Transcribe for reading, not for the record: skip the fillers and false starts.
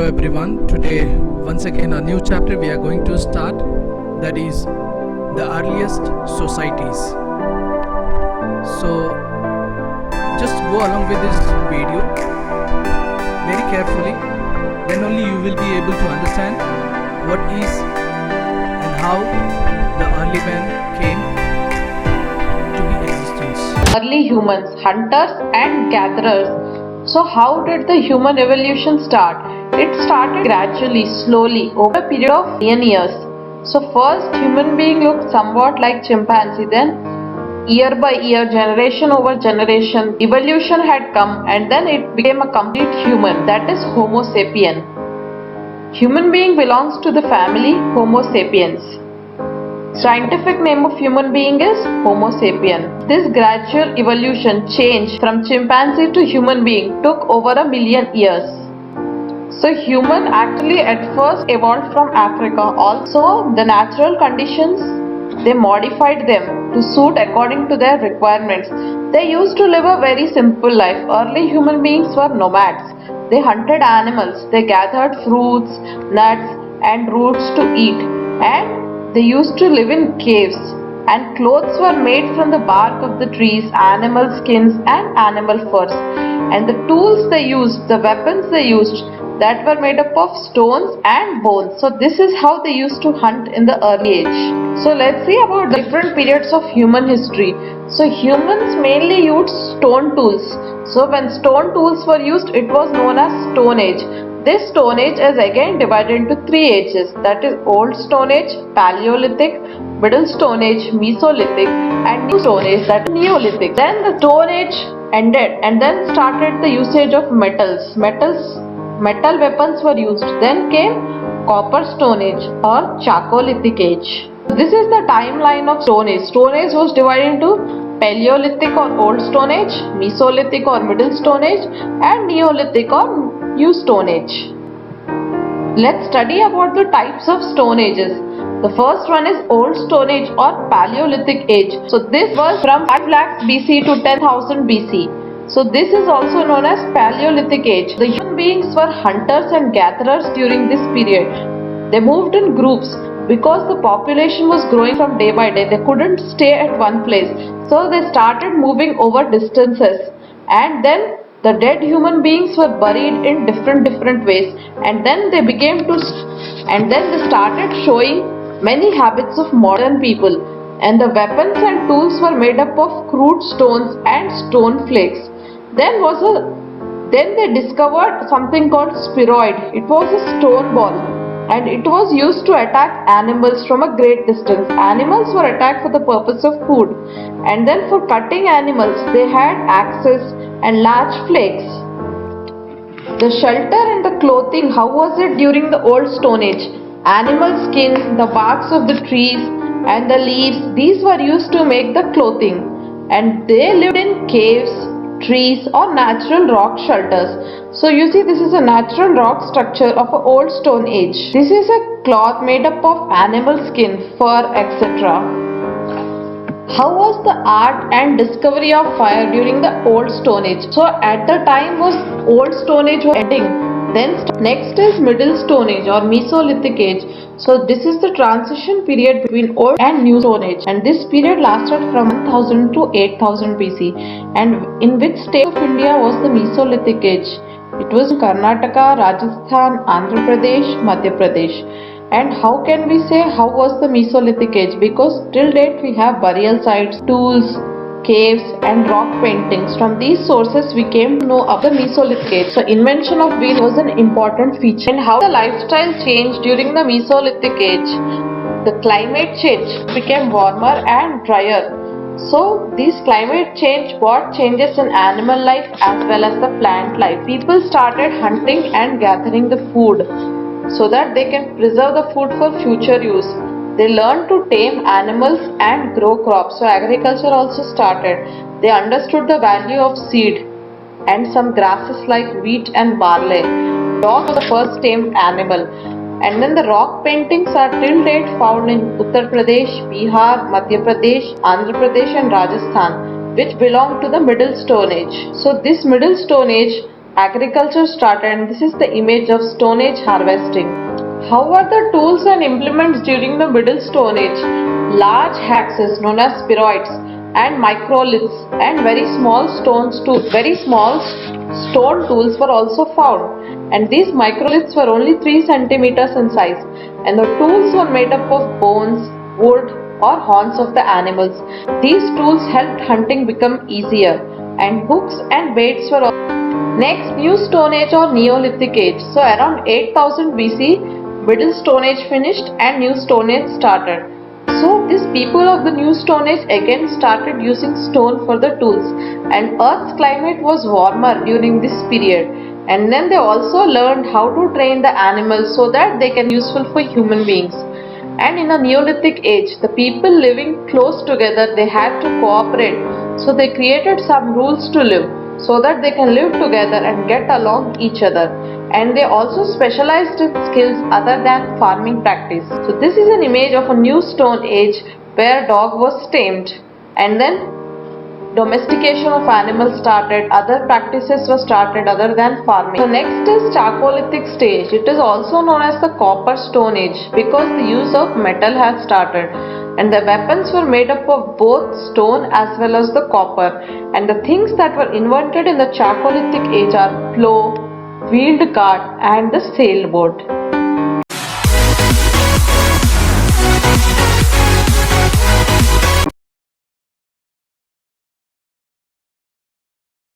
everyone. Today, once again, a new chapter we are going to start, that is the earliest societies. So, just go along with this video very carefully, then only you will be able to understand what is and how the early man came to be existence. Early humans, hunters and gatherers. So how did the human evolution start? It started gradually, slowly, over a period of million years. So first human being looked somewhat like chimpanzee, then year by year, generation over generation, evolution had come and then it became a complete human, that is Homo sapien. Human being belongs to the family Homo sapiens. Scientific name of human being is Homo sapien. This gradual evolution change from chimpanzee to human being took over a million years. So human actually at first evolved from Africa. Also the natural conditions, they modified them to suit according to their requirements. They used to live a very simple life. Early human beings were nomads. They hunted animals, they gathered fruits, nuts and roots to eat, and they used to live in caves, and clothes were made from the bark of the trees, animal skins and animal furs. And the tools they used, the weapons they used, that were made up of stones and bones. So this is how they used to hunt in the early age. So let's see about the different periods of human history. So humans mainly used stone tools. So when stone tools were used, it was known as Stone Age. This Stone Age is again divided into three ages, that is Old Stone Age, Paleolithic, Middle Stone Age, Mesolithic and New Stone Age, that is Neolithic. Then the Stone Age ended and then started the usage of metals. Metal weapons were used. Then came Copper Stone Age or Chalcolithic Age. This is the timeline of Stone Age. Stone Age was divided into Paleolithic or Old Stone Age, Mesolithic or Middle Stone Age and Neolithic or New Stone Age. Let's study about the types of Stone Ages. The first one is Old Stone Age or Paleolithic Age. So this was from 5 lakhs BC to 10,000 BC. So this is also known as Paleolithic Age. The human beings were hunters and gatherers during this period. They moved in groups because the population was growing from day by day. They couldn't stay at one place. So they started moving over distances, and then the dead human beings were buried in different ways, and then they started showing many habits of modern people, and the weapons and tools were made up of crude stones and stone flakes. Then they discovered something called spheroid. It was a stone ball, and it was used to attack animals from a great distance. Animals were attacked for the purpose of food, and then for cutting animals they had axes and large flakes. The shelter and the clothing, how was it during the Old Stone Age? Animal skins, the barks of the trees and the leaves, these were used to make the clothing, and they lived in caves, trees or natural rock shelters. So you see, this is a natural rock structure of an Old Stone Age. This is a cloth made up of animal skin, fur, etc. How was the art and discovery of fire during the Old Stone Age? So at the time was Old Stone Age was ending. Then next is Middle Stone Age or Mesolithic Age. So this is the transition period between Old and New Stone Age, and this period lasted from 1000 to 8000 BC. And in which state of India was the Mesolithic Age? It was Karnataka, Rajasthan, Andhra Pradesh, Madhya Pradesh. And how can we say how was the Mesolithic Age? Because till date we have burial sites, tools, caves and rock paintings. From these sources we came to know of the Mesolithic Age. So invention of wheel was an important feature. And how the lifestyle changed during the Mesolithic Age? The climate change, became warmer and drier. So this climate change brought changes in animal life as well as the plant life. People started hunting and gathering the food so that they can preserve the food for future use. They learned to tame animals and grow crops. So agriculture also started. They understood the value of seed and some grasses like wheat and barley. Dog was the first tamed animal. And then the rock paintings are till date found in Uttar Pradesh, Bihar, Madhya Pradesh, Andhra Pradesh and Rajasthan, which belong to the Middle Stone Age. So this Middle Stone Age agriculture started, and this is the image of Stone Age harvesting. How were the tools and implements during the Middle Stone Age? Large axes known as spheroids and microliths and very small stone tools were also found, and these microliths were only 3 centimeters in size, and the tools were made up of bones, wood or horns of the animals. These tools helped hunting become easier, and hooks and baits were also. Next, New Stone Age or Neolithic Age. So around 8000 BC, Middle Stone Age finished and New Stone Age started. So these people of the New Stone Age again started using stone for the tools, and Earth's climate was warmer during this period, and then they also learned how to train the animals so that they can be useful for human beings. And in a Neolithic age, the people living close together, they had to cooperate, so they created some rules to live so that they can live together and get along each other, and they also specialized in skills other than farming practice. So this is an image of a New Stone Age where dog was tamed, and then domestication of animals started, other practices were started other than farming. So next is Chalcolithic stage. It is also known as the Copper Stone Age because the use of metal has started, and the weapons were made up of both stone as well as the copper, and the things that were invented in the Chalcolithic age are plow, wheeled cart and the sailboat.